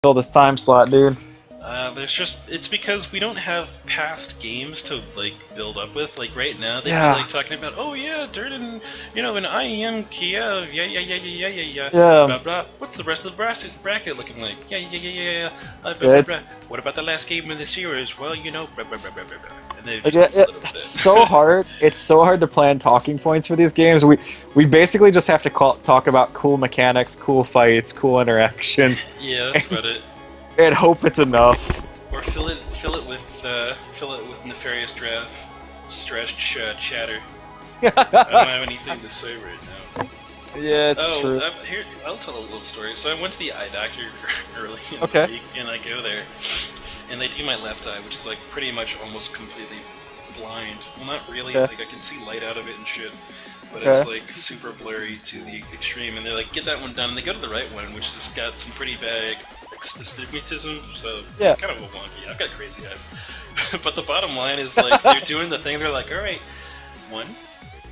Fill this time slot, dude. It's because we don't have past games to, like, build up with. Like, right now, they'd Yeah. be, like, talking about, oh, yeah, Dirt and, an IEM Kiev, yeah. Yeah. Blah, blah. What's the rest of the bracket looking like? Yeah. Blah, Yeah, blah, blah. What about the last game of the series? Well, blah, blah, blah, blah, blah. And they just It's so hard. It's so hard to plan talking points for these games. We basically just have to talk about cool mechanics, cool fights, cool interactions. Yeah, that's about it. And hope it's enough. Or fill it with nefarious chatter. I don't have anything to say right now. Yeah, it's true. Here, I'll tell a little story. So I went to the eye doctor early in Okay. the week, and I go there, and they do my left eye, which is like pretty much almost completely blind. Well, not really. Okay. Like I can see light out of it and shit, but Okay. it's like super blurry to the extreme. And they're like, get that one done. And they go to the right one, which has got some pretty bad astigmatism, so Yeah. it's kind of a wonky. I've got crazy eyes. But the bottom line is, like, they're doing the thing, they're like, alright, 1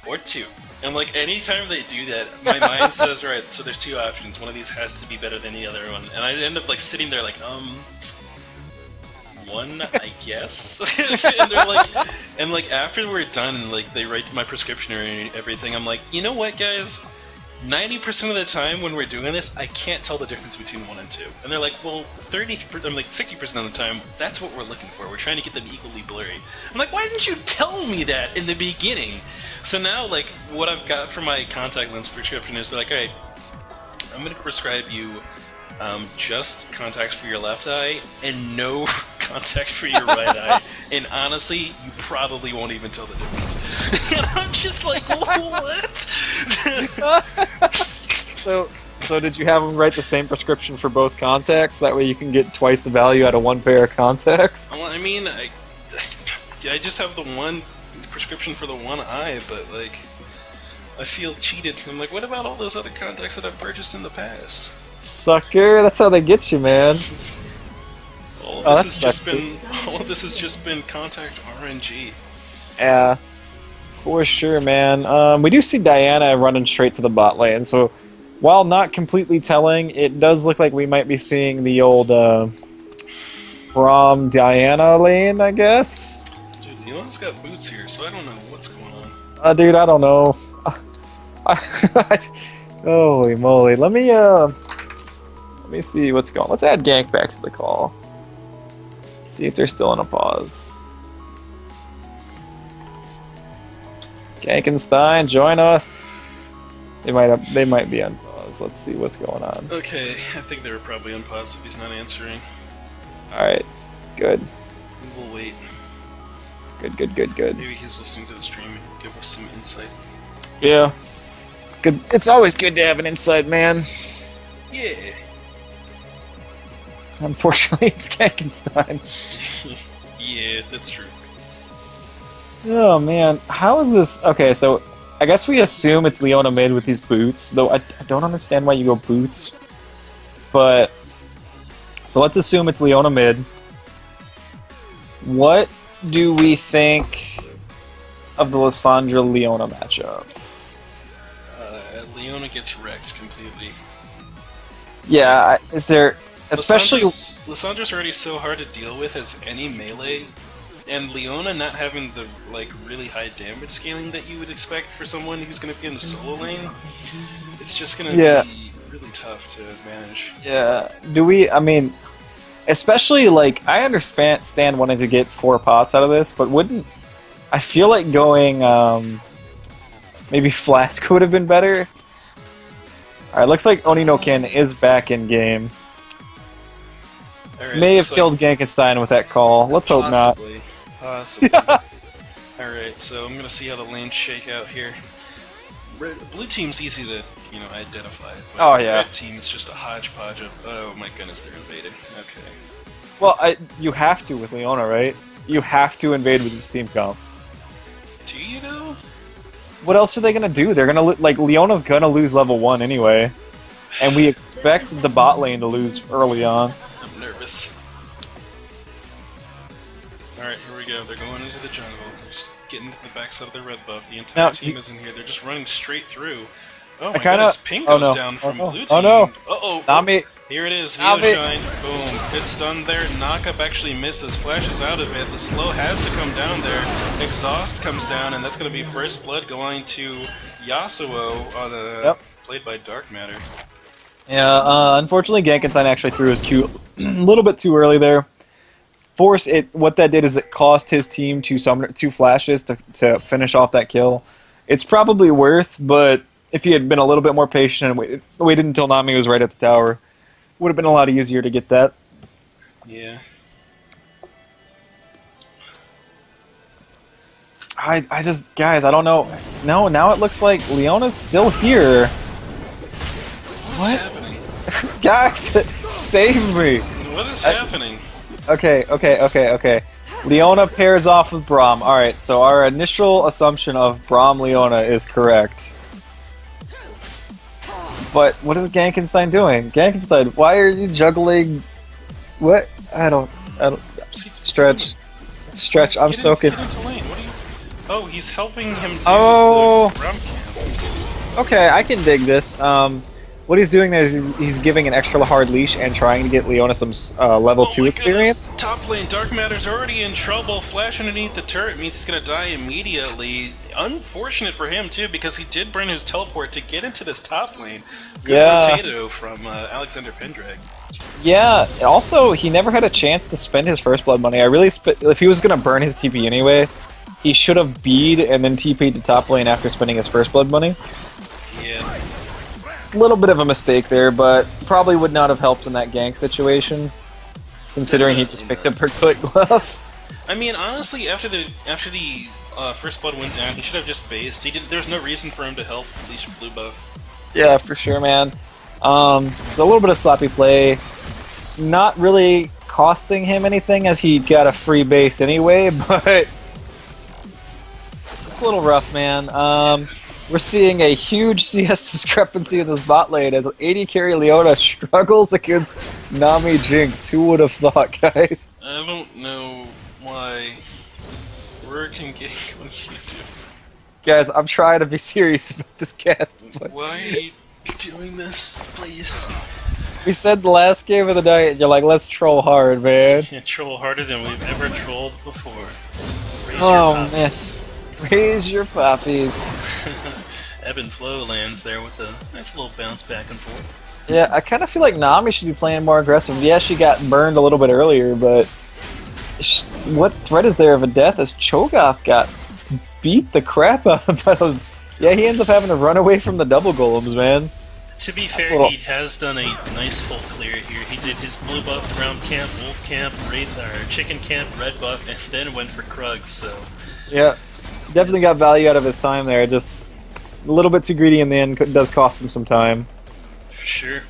or 2. And, like, anytime they do that, my mind says, alright, so there's 2 options. One of these has to be better than the other one. And I end up, like, sitting there like, 1, I guess? And they're like, and, like, after we're done, like, they write my prescription or everything, I'm like, you know what, guys? 90% of the time when we're doing this, I can't tell the difference between 1 and 2. And they're like, well, 60% of the time, that's what we're looking for. We're trying to get them equally blurry. I'm like, why didn't you tell me that in the beginning? So now, like, what I've got for my contact lens prescription is they're like, alright, I'm going to prescribe you just contacts for your left eye and no contact for your right eye. And honestly, you probably won't even tell the difference. And I'm just like, what? So did you have them write the same prescription for both contacts? That way you can get twice the value out of one pair of contacts? Well, I mean, I just have the one prescription for the one eye, but, like, I feel cheated. I'm like, what about all those other contacts that I've purchased in the past? Sucker, that's how they get you, man. All Oh, of this that has sucks. all of this has just been contact RNG. Yeah, for sure, man. We do see Diana running straight to the bot lane, so while not completely telling, it does look like we might be seeing the old Braum Diana lane, I guess. Dude, Leon's got boots here, so I don't know what's going on. Dude, I don't know. Holy moly! Let me see what's going. Let's add Gank back to the call. See if they're still in a pause. Gankenstein, join us. They might be on pause. Let's see what's going on. Okay, I think they were probably on pause if he's not answering. All right, good, We'll wait. good. Maybe he's listening to the stream and give us some insight. Yeah, good. It's always good to have an inside man. Yeah. Unfortunately, it's Gankenstein. Yeah, that's true. Oh man, how is this? Okay, so I guess we assume it's Leona mid with these boots, though I don't understand why you go boots. But so let's assume it's Leona mid. What do we think of the Lissandra Leona matchup? Leona gets wrecked completely. Yeah, is there especially? Lissandra's already so hard to deal with as any melee, and Leona not having the, like, really high damage scaling that you would expect for someone who's going to be in the solo lane, it's just going to be really tough to manage. Yeah, do we? I mean, especially like I understand wanting to get 4 pots out of this, but wouldn't I feel like going maybe Flask would have been better? All right, looks like Oninoken is back in game. Right, May have killed Gankenstein with that call. Let's hope not. Possibly. Alright, so I'm gonna see how the lanes shake out here. Blue team's easy to, identify. But Oh, yeah. Red team is just a hodgepodge of, oh my goodness, they're invading. Okay. Well, you have to with Leona, right? You have to invade with this team comp. Do you know? What else are they gonna do? They're gonna like Leona's gonna lose level 1 anyway, and we expect the bot lane to lose early on. I'm nervous. Alright, here we go. They're going into the jungle. They're just getting to the backside of the red buff. The entire team is in here. They're just running straight through. Oh my goodness, ping goes down from blue team. Oh no! Uh-oh. Nami, Here it is, Stop Vio it. Shine. Boom. Good stun there. Knockup actually misses. Flashes out of it. The slow has to come down there. Exhaust comes down, and that's going to be first blood going to Yasuo on a played by Dark Matter. Yeah, unfortunately, Genkinstein actually threw his Q a little bit too early there. What that did is it cost his team two flashes to finish off that kill. It's probably worth, but if he had been a little bit more patient and waited until Nami was right at the tower, would have been a lot easier to get that. Yeah. I just, guys, I don't know. No, now it looks like Leona's still here. What? Happening? Guys, save me. What is happening? Okay. Leona pairs off with Braum. Alright, so our initial assumption of Braum Leona is correct. But what is Genkinstein doing? Genkinstein, why are you juggling? What? I don't. Stretch. I'm soaking. Get into lane. What are you? Oh, he's helping him do Oh. the Braum camp. Okay, I can dig this. What he's doing there is he's giving an extra hard leash and trying to get Leona some level 2 my experience. Goodness. Top lane, Dark Matter's already in trouble. Flash underneath the turret means he's gonna die immediately. Unfortunate for him too, because he did burn his teleport to get into this top lane. Good potato from Alexander Pendrag. Yeah. Also, he never had a chance to spend his first blood money. If he was gonna burn his TP anyway, he should have B'd and then TP'd to top lane after spending his first blood money. Yeah. A little bit of a mistake there, but probably would not have helped in that gank situation, considering he just picked up her click glove. I mean, honestly, after the first blood went down, he should have just based. There's no reason for him to help Leash blue buff. Yeah, for sure, man. So a little bit of sloppy play, not really costing him anything as he got a free base anyway, but just a little rough, man. We're seeing a huge CS discrepancy in this bot lane as 80 carry Leona struggles against Nami Jinx. Who would have thought, guys? I don't know why we're getting on YouTube. Guys, I'm trying to be serious about this cast, but Why are you doing this, please? we said the last game of the night, and you're like, let's troll hard, man. You troll harder than we've ever trolled before. Raise Oh, your man. poppies. Raise your poppies. Ebb and Flow lands there with a nice little bounce back and forth. Yeah, I kind of feel like Nami should be playing more aggressive. Yeah, she got burned a little bit earlier, but what threat is there of a death as Cho'Gath got beat the crap out of by those... Yeah, he ends up having to run away from the double golems, man. To be fair, he has done a nice full clear here. He did his blue buff, ground camp, wolf camp, chicken camp, red buff, and then went for Krugs, so... Yeah, definitely got value out of his time there. Just a little bit too greedy in the end. Does cost him some time. For sure.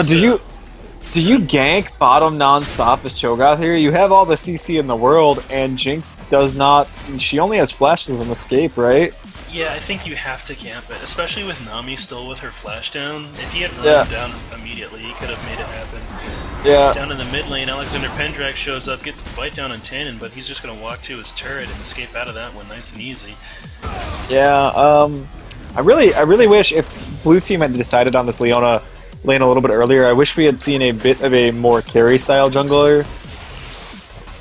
Do you gank bottom non-stop as Cho'Gath here? You have all the CC in the world, and Jinx does not... She only has flashes of escape, right? Yeah, I think you have to camp it, especially with Nami still with her flash down. If he had run down immediately, he could have made it happen. Yeah. Down in the mid lane, Alexander Pendrag shows up, gets the fight down on Tannen, but he's just going to walk to his turret and escape out of that one nice and easy. Yeah, I really wish if Blue Team had decided on this Leona lane a little bit earlier, I wish we had seen a bit of a more carry-style jungler,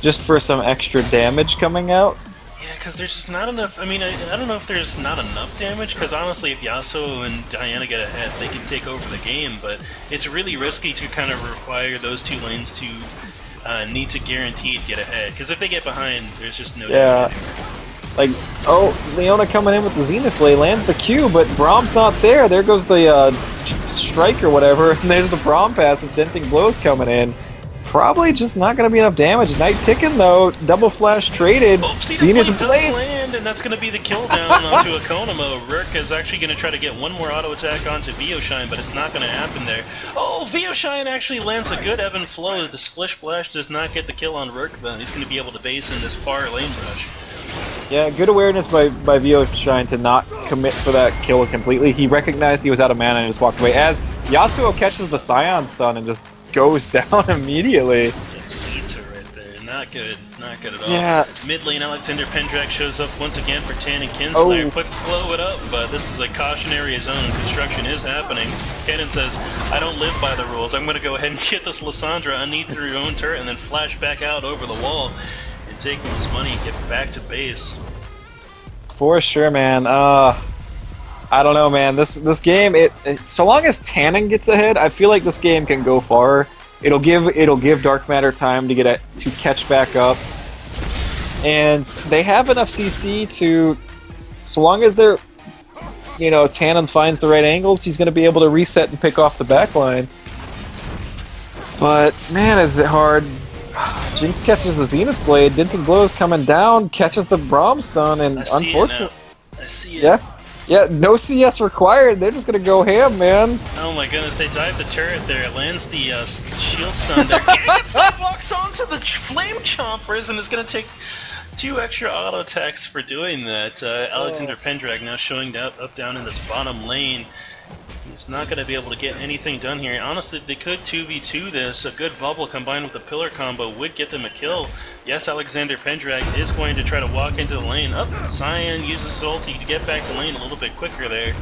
just for some extra damage coming out. Yeah, because there's just not enough. I mean, I don't know if there's not enough damage, because honestly, if Yasuo and Diana get ahead, they can take over the game, but it's really risky to kind of require those two lanes to need to guaranteed get ahead, because if they get behind, there's just no damage anymore. Like, oh, Leona coming in with the Zenith Blade, lands the Q, but Braum's not there. There goes the strike or whatever, and there's the Braum passive, denting blows coming in. Probably just not going to be enough damage. Night ticking though, double flash traded. Zenith Blade land, and that's going to be the kill down onto Akonimo. Rourke is actually going to try to get one more auto attack onto Vioshine, but it's not going to happen there. Oh, Vioshine actually lands a good ebb and flow. The Splish Splash does not get the kill on Rourke, but he's going to be able to base in this far lane rush. Yeah, good awareness by Vioshine to not commit for that kill completely. He recognized he was out of mana and just walked away. As Yasuo catches the Scion stun and just goes down immediately. Just eats her right there. Not good. Not good at all. Yeah. Mid lane, Alexander Pendrak shows up once again for Tan and Kinslayer. Oh. Puts slow it up, but this is a cautionary zone. Construction is happening. Cannon says, I don't live by the rules. I'm going to go ahead and get this Lissandra underneath through your own turret and then flash back out over the wall and take this money and get back to base. For sure, man. I don't know, man. This game, so long as Tannen gets ahead, I feel like this game can go far. It'll give Dark Matter time to catch back up, and they have enough CC to, so long as they're, Tannen finds the right angles, he's going to be able to reset and pick off the backline. But man, is it hard. Jinx catches the Zenith Blade, Dinting Blows coming down, catches the Braum stun, and unfortunately, I see it. Yeah, no CS required. They're just gonna go ham, man. Oh my goodness, they dive the turret there. It lands the shield stun there. Gankenstein walks onto the Flame Chompers and is gonna take 2 extra auto attacks for doing that. Alexander Pendrak now showing up down in this bottom lane. He's not going to be able to get anything done here. Honestly, they could 2v2 this. A good bubble combined with a pillar combo would get them a kill. Yes, Alexander Pendrak is going to try to walk into the lane. Cyan uses his ulti to get back to lane a little bit quicker there.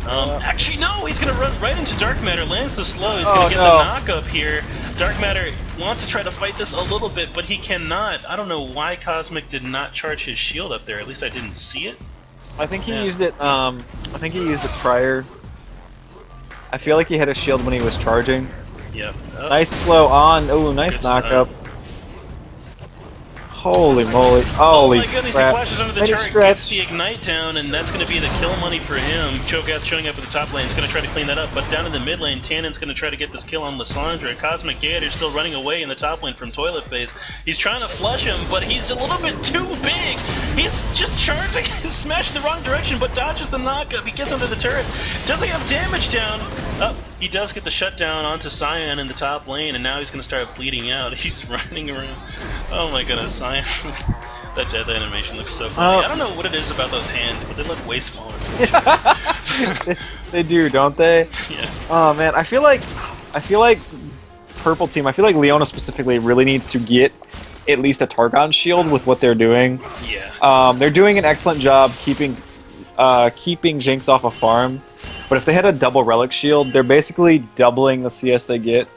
Actually, no! He's going to run right into Dark Matter, lands the slow. He's going to get the knock-up here. Dark Matter wants to try to fight this a little bit, but he cannot. I don't know why Cosmic did not charge his shield up there. At least I didn't see it. I think he used it. I think he used it prior. I feel like he had a shield when he was charging. Yep. Nice slow on. Ooh, nice knock-up. Holy moly. Holy oh my goodness, crap. He flashes under the turret, gets the ignite down, and that's going to be the kill money for him. Cho'Gath showing up at the top lane is going to try to clean that up, but down in the mid lane, Tannen's going to try to get this kill on Lissandra. Cosmic Gator still running away in the top lane from Toilet Face. He's trying to flush him, but he's a little bit too big. He's just charging, he's smashing the wrong direction, but dodges the knockup. He gets under the turret. Doesn't have damage down. He does get the shutdown onto Cyan in the top lane, and now he's going to start bleeding out. He's running around. Oh my goodness, Cyan. That death animation looks so funny. I don't know what it is about those hands, but they look way smaller. They do, don't they? Yeah. Oh man, I feel like Purple Team, I feel like Leona specifically really needs to get at least a Targon shield with what they're doing. Yeah. They're doing an excellent job keeping Jinx off a farm. But if they had a double relic shield, they're basically doubling the CS they get.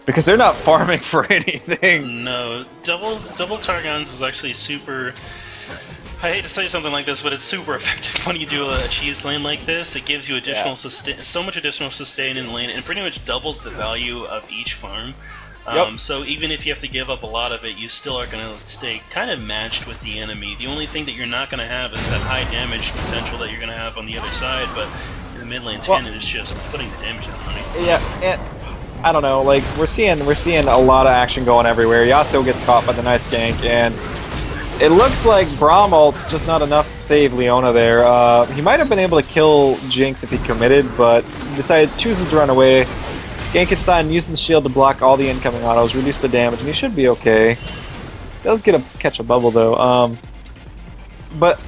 Because they're not farming for anything. No, double Targons is actually super... I hate to say something like this, but it's super effective when you do a cheese lane like this. It gives you additional so much additional sustain in the lane, and pretty much doubles the value of each farm. So even if you have to give up a lot of it, you still are going to stay kind of matched with the enemy. The only thing that you're not going to have is that high damage potential that you're going to have on the other side, but in the mid lane, Tannen is just putting the damage down, honey. Yeah, and I don't know, like, we're seeing a lot of action going everywhere. Yasuo gets caught by the nice gank, and it looks like Braum ult's just not enough to save Leona there. He might have been able to kill Jinx if he committed, but chooses to run away. Gankenstein uses the shield to block all the incoming autos, reduce the damage, and he should be okay. Does catch a bubble though. But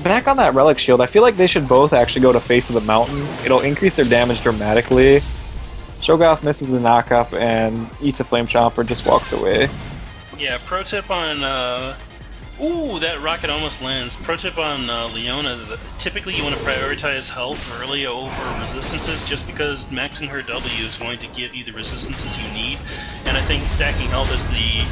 back on that relic shield, I feel like they should both actually go to Face of the Mountain. It'll increase their damage dramatically. Cho'Gath misses a knock-up and eats a Flame Chomper, just walks away. Yeah, pro tip on... Ooh, that rocket almost lands. Pro tip on Leona, typically you want to prioritize health early over resistances just because maxing her W is going to give you the resistances you need, and I think stacking health is the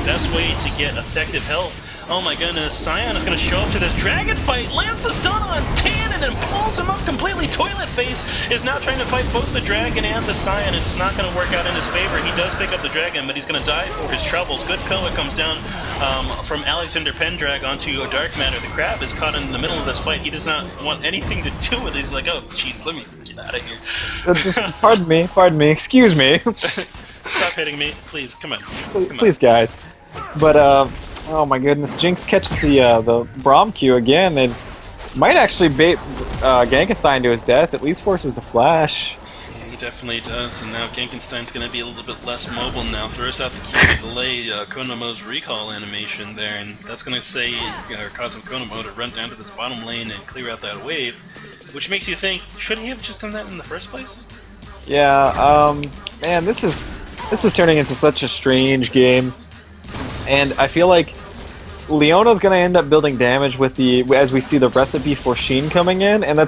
best way to get effective health. Oh my goodness, Cyan is going to show up to this dragon fight, lands the stun on Tannen and pulls him up completely. Toilet Face is now trying to fight both the dragon and the Cyan. It's not going to work out in his favor. He does pick up the dragon, but he's going to die for his troubles. Good pillar comes down from Alexander Pendrak onto a Dark Matter. The crab is caught in the middle of this fight. He does not want anything to do with it. He's like, oh jeez, let me get out of here. Just, pardon me, excuse me. Stop hitting me, please, come on. Please guys. But, oh my goodness, Jinx catches the Braum Q again, and might actually bait Gankenstein to his death, at least forces the flash. Yeah, he definitely does, and now Gankenstein's going to be a little bit less mobile now. Throws out the Q to delay Konomo's recall animation there, and that's going to say, cause Konomo to run down to this bottom lane and clear out that wave, which makes you think, should he have just done that in the first place? Yeah, man, this is turning into such a strange game. And I feel like Leona's going to end up building damage with as we see the recipe for Sheen coming in, and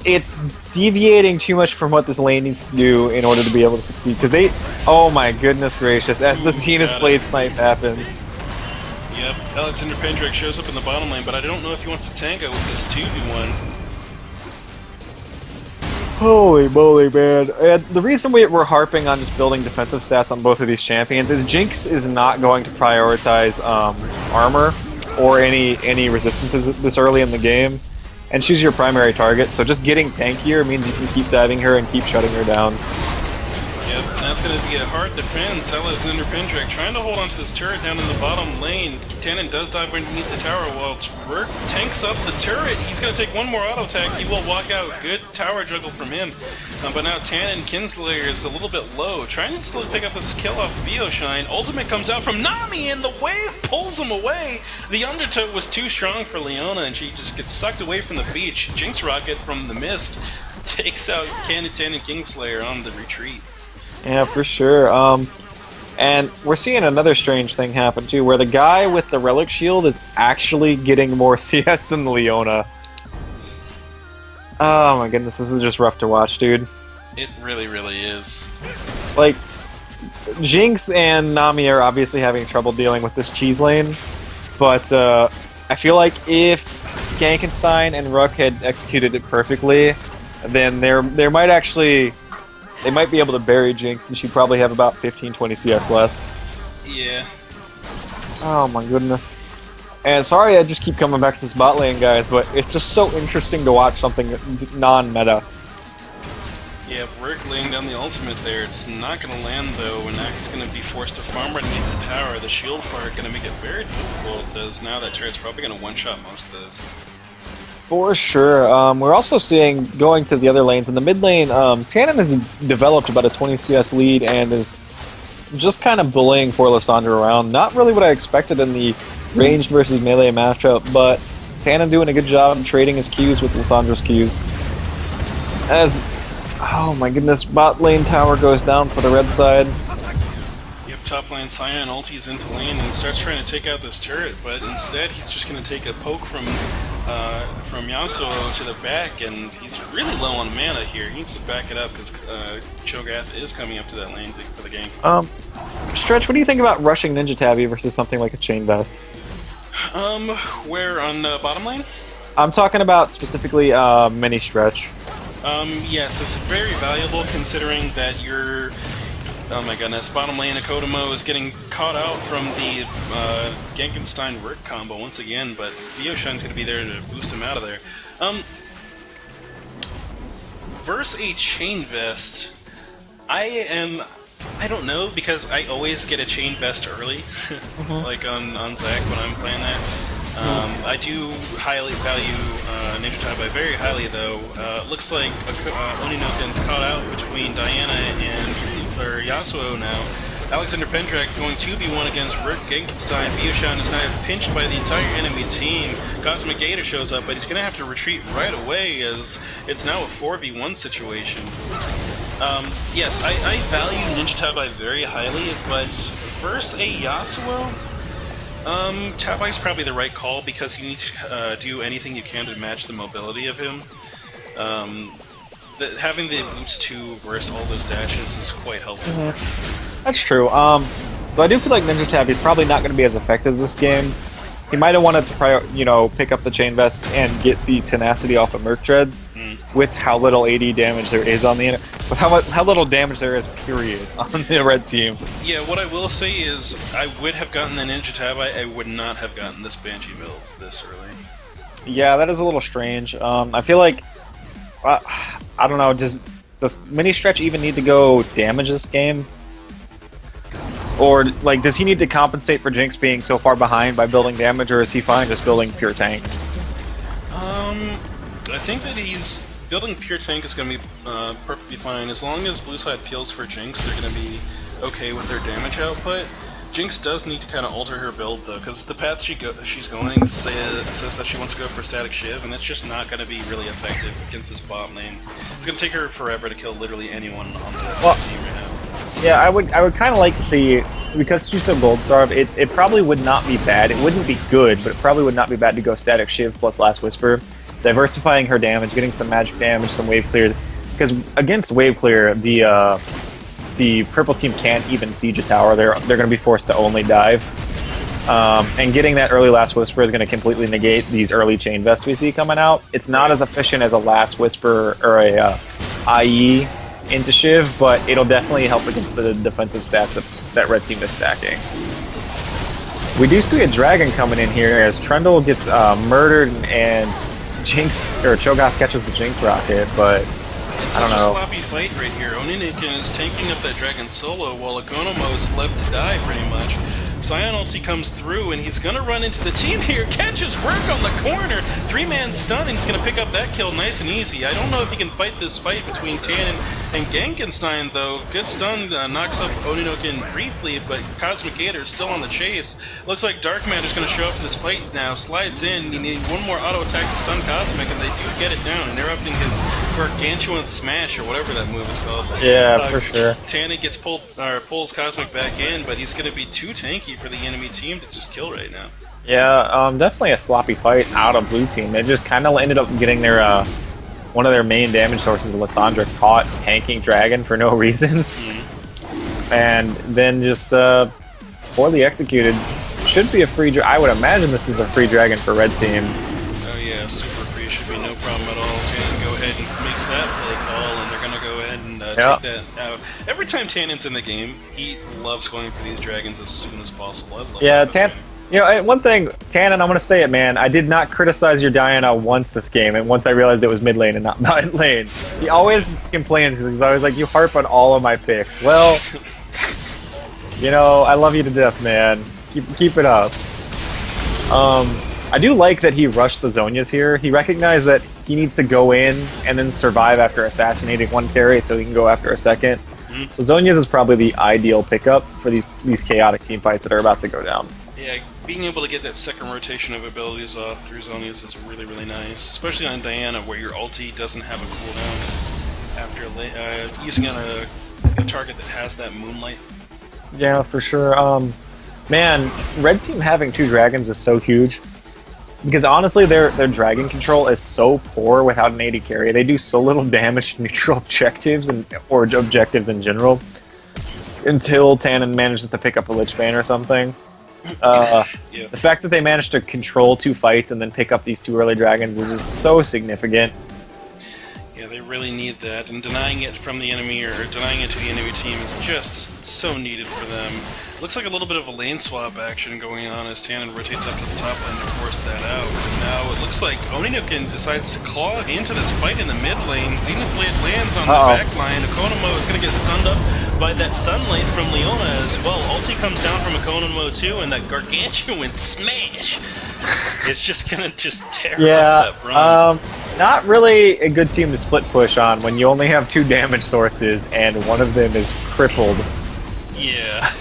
it's deviating too much from what this lane needs to do in order to be able to succeed. Because oh my goodness gracious, as the Zenith Blade Snipe happens. Yep, Alexander Pendrake shows up in the bottom lane, but I don't know if he wants to tango with this 2v1. Holy moly, man. And the reason we're harping on just building defensive stats on both of these champions is Jinx is not going to prioritize armor or any resistances this early in the game. And she's your primary target, so just getting tankier means you can keep diving her and keep shutting her down. Yep, and that's going to be a hard defense. Alexander Pendrake trying to hold onto this turret down in the bottom lane. Tannen does dive underneath the tower while Rourke tanks up the turret. He's going to take one more auto attack. He will walk out. Good tower juggle from him. But now Tannen Kinslayer is a little bit low. Trying to still pick up this kill off Bioshine. Ultimate comes out from Nami and the wave pulls him away. The undertow was too strong for Leona and she just gets sucked away from the beach. Jinx Rocket from the mist takes out Tannen Kingslayer on the retreat. Yeah, for sure. And we're seeing another strange thing happen too, where the guy with the relic shield is actually getting more CS than Leona. Oh my goodness, this is just rough to watch, dude. It really, really is. Like, Jinx and Nami are obviously having trouble dealing with this cheese lane, but I feel like if Gankenstein and Rook had executed it perfectly, then they might be able to bury Jinx, and she'd probably have about 15-20 CS less. Yeah. Oh my goodness. And sorry I just keep coming back to this bot lane, guys, but it's just so interesting to watch something non-meta. Yeah, Rourke laying down the ultimate there. It's not going to land, though, and Aki's going to be forced to farm underneath the tower. The shield fire going to make it very difficult, as now that turret's probably going to one-shot most of those. For sure. We're also seeing, going to the other lanes, in the mid lane, Tannen has developed about a 20 CS lead and is just kind of bullying poor Lissandra around. Not really what I expected in the ranged versus melee matchup, but Tannen doing a good job of trading his Qs with Lissandra's Qs. Oh my goodness, bot lane tower goes down for the red side. Yep, top lane Cyan ulties into lane and starts trying to take out this turret, but instead he's just going to take a poke from Yasuo to the back, and he's really low on mana here. He needs to back it up because Cho'Gath is coming up to that lane for the gank. Stretch, what do you think about rushing Ninja Tabby versus something like a Chain Vest? Where on bottom lane? I'm talking about specifically Mini Stretch. Yes, it's very valuable considering that you're... Oh my goodness, bottom lane Akodomo is getting caught out from the Gankenstein-Rourke combo once again, but Bioshine's going to be there to boost him out of there. Versus a Chain Vest, I don't know, because I always get a Chain Vest early, like on Zac when I'm playing that. I do highly value Ninja Tabi very highly, though. Looks like Oninoken's caught out between Diana and Yasuo now. Alexander Pendrake going 2v1 against Rourke Gankenstein. Bioshine is now pinched by the entire enemy team. Cosmic Gator shows up, but he's going to have to retreat right away as it's now a 4v1 situation. Yes, I value Ninja Tabi very highly, but versus a Yasuo, Tabi's probably the right call because you need to do anything you can to match the mobility of him. Having the boost 2 versus all those dashes is quite helpful. That's true. But I do feel like Ninja Tabby is probably not going to be as effective this game. He might have wanted to, pick up the Chain Vest and get the tenacity off of Merc Dreads with how little AD damage there is on the with how little damage there is, period, on the red team. Yeah, what I will say is I would have gotten the Ninja Tabi. I would not have gotten this Banshee build this early. Yeah, that is a little strange. I feel like I don't know. Does Mini Stretch even need to go damage this game? Or, like, does he need to compensate for Jinx being so far behind by building damage, or is he fine just building pure tank? I think that he's building pure tank is going to be perfectly fine. As long as blue side peels for Jinx, they're going to be okay with their damage output. Jinx does need to kind of alter her build, though, because the path she's going says that she wants to go for Static Shiv, and that's just not going to be really effective against this bot lane. It's going to take her forever to kill literally anyone on the team right now. Yeah, I would kind of like to see, because she's so gold starved, it probably would not be bad. It wouldn't be good, but it probably would not be bad to go static Shiv plus Last Whisper, diversifying her damage, getting some magic damage, some wave clears. Because against wave clear, the purple team can't even siege a tower. They're going to be forced to only dive. And getting that early Last Whisper is going to completely negate these early Chain Vests we see coming out. It's not as efficient as a Last Whisper or a IE into Shiv, but it'll definitely help against the defensive stats that red team is stacking. We do see a dragon coming in here as Trundle gets murdered and Jinx or Cho'Gath catches the Jinx rocket, but it's I don't know. Such a sloppy fight right here. Oninikin is tanking up that dragon solo while Akonomo is left to die pretty much. Sion ulti comes through and he's gonna run into the team here, catches work on the corner, 3-man stun, and he's gonna pick up that kill nice and easy. I don't know if he can fight this fight between Tan and Genkenstein though. Good stun knocks up Oninokin briefly, but Cosmic Gator is still on the chase. Looks like Dark Matter's gonna show up in this fight now, slides in, you need one more auto attack to stun Cosmic, and they do get it down, interrupting his gargantuan smash or whatever that move is called. Yeah, for sure. Tannin gets pulls Cosmic back in, but he's gonna be too tanky for the enemy team to just kill right now. Yeah, definitely a sloppy fight out of blue team. They just kind of ended up getting their one of their main damage sources, Lissandra, caught tanking dragon for no reason, and then just poorly executed. Should be a free. I would imagine this is a free dragon for red team. Oh yeah, super free, should be no problem at all. Tannen go ahead and makes that play call, and they're gonna go ahead and take that out. Every time Tannen's in the game, he loves going for these dragons as soon as possible. I love that. You know, one thing, Tannen, I'm going to say it, man. I did not criticize your Diana once this game, and once I realized it was mid lane and not mid lane. He always complains because he's always like, you harp on all of my picks. Well, you know, I love you to death, man. Keep it up. I do like that he rushed the Zhonya's here. He recognized that he needs to go in and then survive after assassinating one carry so he can go after a second. So Zhonya's is probably the ideal pickup for these chaotic team fights that are about to go down. Yeah, being able to get that second rotation of abilities off through Zhonya's is really, really nice. Especially on Diana, where your ulti doesn't have a cooldown after using on a target that has that moonlight. Yeah, for sure. Man, red team having 2 dragons is so huge. Because honestly, their dragon control is so poor without an AD carry. They do so little damage to neutral objectives or objectives in general. Until Tannen manages to pick up a Lich Bane or something. The fact that they managed to control 2 fights and then pick up these 2 early dragons is just so significant. Yeah, they really need that, and denying it from the enemy or denying it to the enemy team is just so needed for them. Looks like a little bit of a lane swap action going on as Tannen rotates up to the top lane to force that out. And now it looks like Oninokin decides to claw into this fight in the mid lane. Xenoblade lands on the back line. Akonomo is going to get stunned up by that sunlight from Leona as well. Ulti comes down from Akonomo too, and that gargantuan smash. It's just going to tear up that run. Not really a good team to split push on when you only have 2 damage sources and one of them is crippled. Yeah.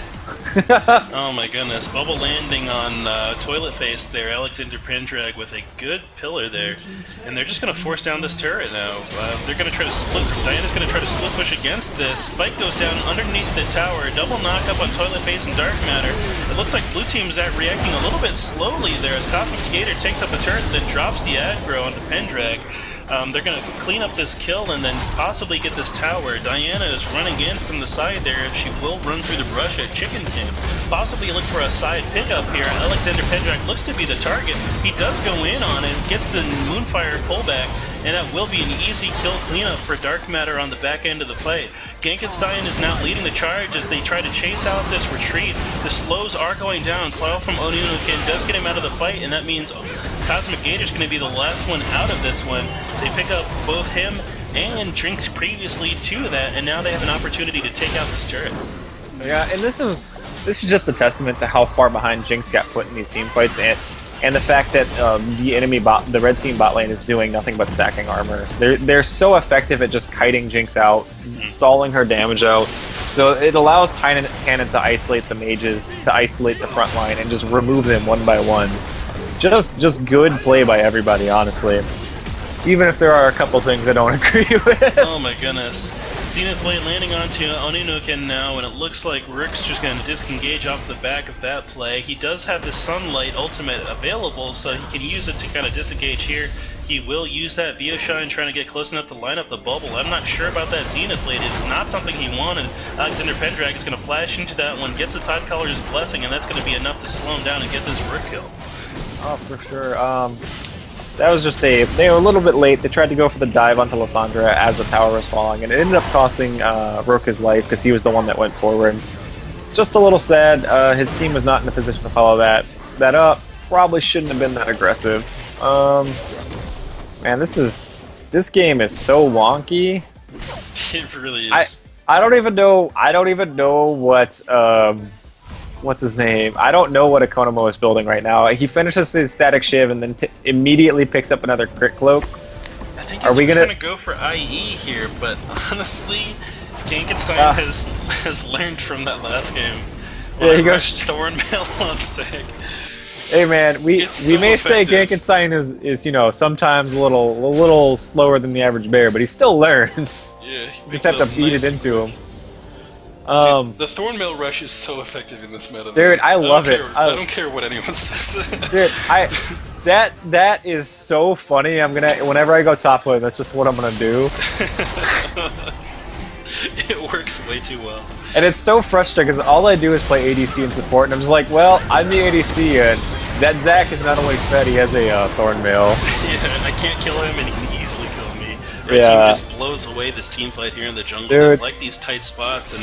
Oh my goodness. Bubble landing on Toilet Face there. Alexander Pendrag with a good pillar there. And they're just going to force down this turret now. They're going to try to split. Diana's going to try to split push against this. Spike goes down underneath the tower. Double knock up on Toilet Face and Dark Matter. It looks like blue team is reacting a little bit slowly there as Cosmic Gator takes up the turret and then drops the aggro onto Pendrag. They're going to clean up this kill and then possibly get this tower. Diana is running in from the side there. She will run through the brush at Chicken Camp. Possibly look for a side pickup here. Alexander Pendrag looks to be the target. He does go in on it, gets the Moonfire pullback, and that will be an easy kill cleanup for Dark Matter on the back end of the fight. Genkenstein is now leading the charge as they try to chase out this retreat. The slows are going down. Cloud from Oninokin does get him out of the fight, and that means Cosmic Gator is going to be the last one out of this one. They pick up both him and Drinks previously to that, and now they have an opportunity to take out this turret. Yeah, and this is just a testament to how far behind Jinx got put in these team fights, and the fact that the red team bot lane is doing nothing but stacking armor. They're so effective at just kiting Jinx out, stalling her damage out. So it allows Tannen to isolate the mages, to isolate the front line, and just remove them one by one. Just good play by everybody, honestly. Even if there are a couple things I don't agree with. Oh my goodness. Zenith Blade landing onto Oninuken now, and it looks like Rook's just going to disengage off the back of that play. He does have the Sunlight ultimate available, so he can use it to kind of disengage here. He will use that Shine, trying to get close enough to line up the bubble. I'm not sure about that Zenith Blade. It's not something he wanted. Alexander Pendrag is going to flash into that one, gets the Tidecaller's Blessing, and that's going to be enough to slow him down and get this Rook kill. Oh, for sure. That was just they were a little bit late. They tried to go for the dive onto Lysandra as the tower was falling, and it ended up costing Rook his life because he was the one that went forward. Just a little sad. His team was not in a position to follow that up. Probably shouldn't have been that aggressive. Man, this game is so wonky. It really is. I don't even know what what's his name? I don't know what Economo is building right now. He finishes his Static Shiv and then immediately picks up another Crit Cloak. I think he's gonna go for IE here, but honestly, Gankenstein has learned from that last game. Yeah, he goes Thornmail on stick. Hey man, we may say Gankenstein is sometimes a little slower than the average bear, but he still learns. Yeah, you just have to feed it into him. Dude, the Thornmail rush is so effective in this meta. Dude, I love it. I don't care what anyone says. Dude, that is so funny. Whenever I go top lane, that's just what I'm gonna do. It works way too well. And it's so frustrating because all I do is play ADC and support, and I'm just like, well, I'm the ADC, and that Zac is not only fed, he has a Thornmail. Yeah, I can't kill him, and he can easily kill me. Red Yeah. team just blows away this team fight here in the jungle. Dude. They like these tight spots, and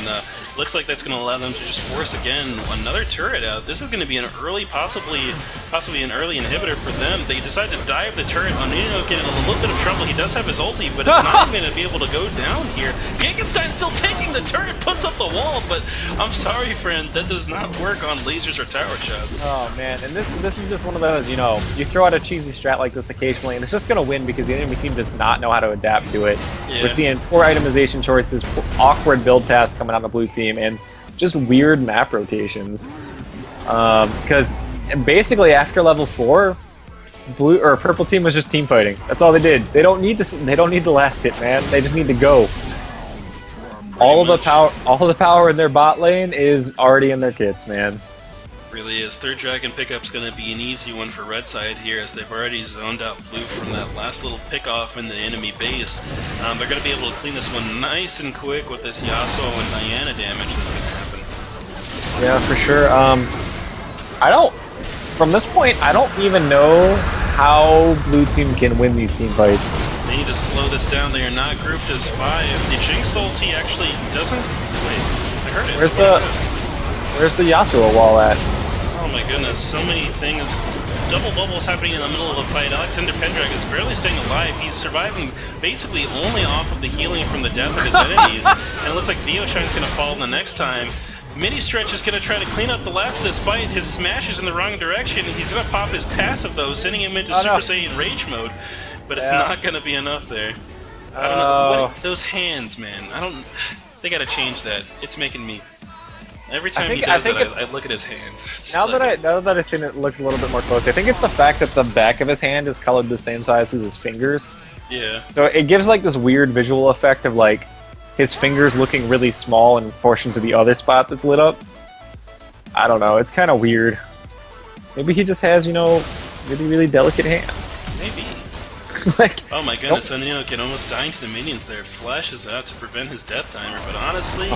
looks like that's going to allow them to just force again another turret out. This is going to be an early, possibly an early inhibitor for them. They decide to dive the turret on Nino, getting in a little bit of trouble. He does have his ulti, but it's not going to be able to go down here. Gankenstein still taking the turret, puts up the wall, but I'm sorry, friend, that does not work on lasers or tower shots. Oh man, and this is just one of those, you throw out a cheesy strat like this occasionally, and it's just gonna win because the enemy team does not know how to adapt to it. Yeah. We're seeing poor itemization choices, awkward build paths coming on the blue team, and just weird map rotations. Because basically after level 4, purple team was just team fighting. That's all they did. They don't need this. They don't need the last hit, man. They just need to go. All of the power in their bot lane is already in their kits, man. Really is. Third dragon pickup's going to be an easy one for red side here, as they've already zoned out blue from that last little pick off in the enemy base. They're going to be able to clean this one nice and quick with this Yasuo and Diana damage that's going to happen. Yeah, for sure. From this point, I don't even know how blue team can win these team fights. They need to slow this down. They are not grouped as 5. The Jinx ulti actually doesn't... Wait, I heard it. Where's the Yasuo wall at? Oh my goodness, so many things. Double bubbles happening in the middle of the fight. Alexander Pendrag is barely staying alive. He's surviving basically only off of the healing from the death of his enemies. And it looks like Theoshine's going to fall the next time. Mini Stretch is going to try to clean up the last of this fight. His smash is in the wrong direction. He's going to pop his passive though, sending him into Super Saiyan Rage mode. But it's not going to be enough there. I don't know. Those hands, man. They got to change that. It's making me... Every time he does it, I look at his hands. Now that I've seen it look a little bit more closely, I think it's the fact that the back of his hand is colored the same size as his fingers. Yeah. So it gives like this weird visual effect of like his fingers looking really small in proportion to the other spot that's lit up. I don't know. It's kind of weird. Maybe he just has, really, really delicate hands. Maybe. Like, oh my goodness, Oninuken almost dying to the minions there. Flashes out to prevent his death timer, but honestly...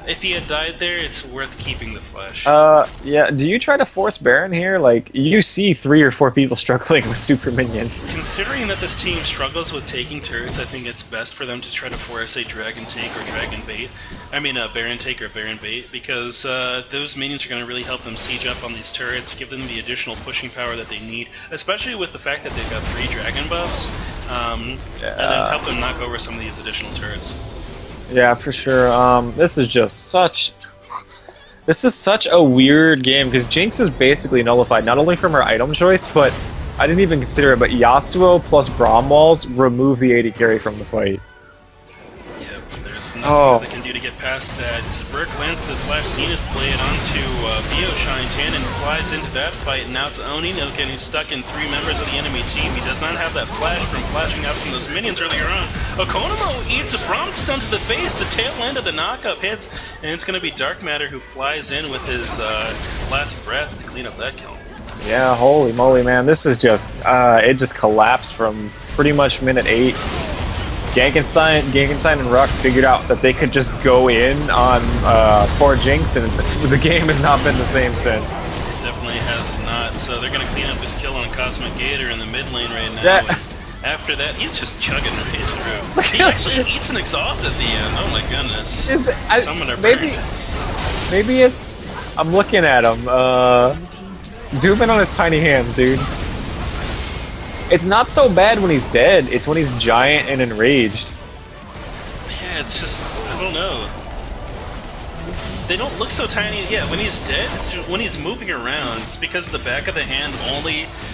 If he had died there, it's worth keeping the flash. Yeah. Do you try to force Baron here? Like, you see 3 or 4 people struggling with super minions. Considering that this team struggles with taking turrets, I think it's best for them to try to force a Dragon take or Dragon bait. I mean, a Baron take or Baron bait, because those minions are going to really help them siege up on these turrets, give them the additional pushing power that they need, especially with the fact that they've got 3 Dragon buffs, and then help them knock over some of these additional turrets. Yeah, for sure. This is just such a weird game because Jinx is basically nullified not only from her item choice, but I didn't even consider it. But Yasuo plus Braum walls remove the AD carry from the fight. Yep, There's nothing they can do to get past that. Burke lands the Flash Zenith Blade onto Bioshan. Tannen flies into that fight, and now it's Oni getting stuck in 3 members of the enemy team. He does not have that flash from flashing out from those minions earlier on. Okonomo eats a Bronx stun to the face. The tail end of the knockup hits, and it's going to be Dark Matter who flies in with his last breath to clean up that kill. Yeah, holy moly, man. This is just, it just collapsed from pretty much minute 8. Gankenstein and Ruck figured out that they could just go in on poor Jinx, and the game has not been the same since. It definitely has not. So they're going to clean up his kill on Cosmic Gator in the mid lane right now. Yeah. After that, he's just chugging Rage through. He actually eats an exhaust at the end. Oh my goodness. Maybe it's... I'm looking at him. Zoom in on his tiny hands, dude. It's not so bad when he's dead, it's when he's giant and enraged. Yeah, it's just, I don't know. They don't look so tiny. Yeah, when he's dead, it's just, when he's moving around, it's because the back of the hand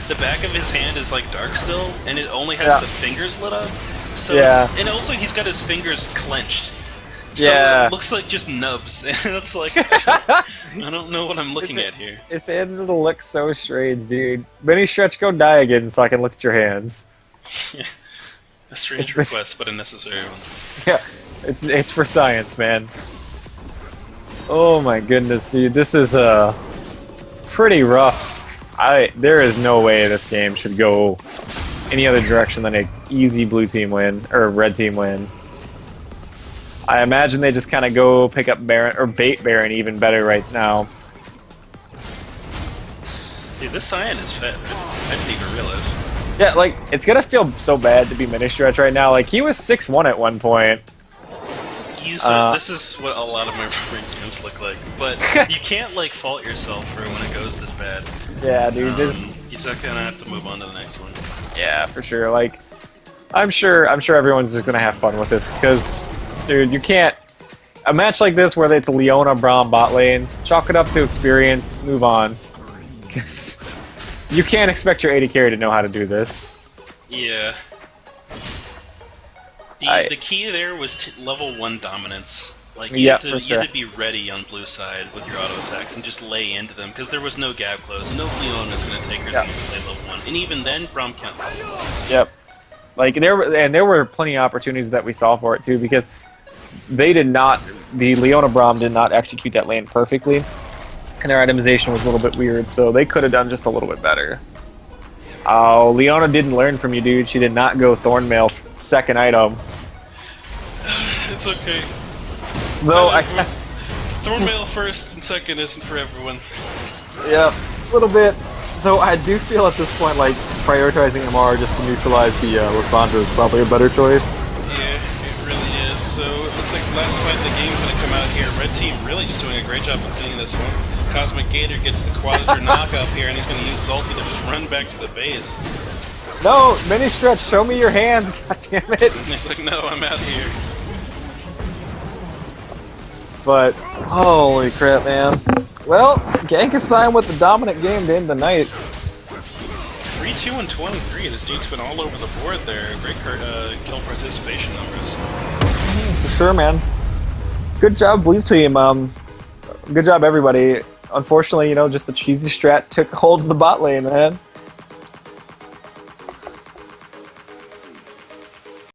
the back of his hand is like dark still, and it only has the fingers lit up. So and also he's got his fingers clenched. So it looks like just nubs, and it's like, I don't know what I'm looking at here. His hands just look so strange, dude. Mini Stretch, go die again so I can look at your hands. A strange request, but a necessary one. Yeah, it's for science, man. Oh my goodness, dude, this is pretty rough. There is no way this game should go any other direction than an easy blue team win, or red team win. I imagine they just kind of go pick up Baron, or bait Baron even better right now. Dude, this Cyan is fed. I didn't even realize. Yeah, like, it's gonna feel so bad to be Mini Stretch right now. Like, he was 6-1 at one point. This is what a lot of my favorite games look like. But you can't, like, fault yourself for when it goes this bad. Yeah, dude. You're just gonna have to move on to the next one. Yeah, for sure. Like, I'm sure everyone's just gonna have fun with this, because... Dude, you can't... A match like this where it's Leona, Braum, bot lane, chalk it up to experience, move on. Because you can't expect your AD carry to know how to do this. Yeah. The key there was level 1 dominance. Like, you had to be ready on blue side with your auto attacks and just lay into them, because there was no gap close. No Leona's going to take her to play level 1. And even then, Braum can't play. Yep. Like, there were plenty of opportunities that we saw for it, too, because... They did not, the Leona Braum did not execute that lane perfectly, and their itemization was a little bit weird, so they could have done just a little bit better. Oh, Leona didn't learn from you, dude. She did not go Thornmail second item. It's okay. No, I can't. Thornmail first and second isn't for everyone. Yeah, a little bit. Though I do feel at this point like prioritizing MR just to neutralize the Lissandra is probably a better choice. Yeah. So it looks like the last fight of the game is going to come out here. Red team really just doing a great job of cleaning this one. Cosmic Gator gets the Quadra knockup here, and he's going to use his ulti to just run back to the base. No, Mini Stretch, show me your hands, goddammit. And he's like, no, I'm out here. But, holy crap, man. Well, Gankenstein with the dominant game to end the night. 3-2 and 23. This dude's been all over the board there. Great kill participation numbers. For sure, man. Good job, Blue Team. Good job, everybody. Unfortunately, just the cheesy strat took hold of the bot lane, man.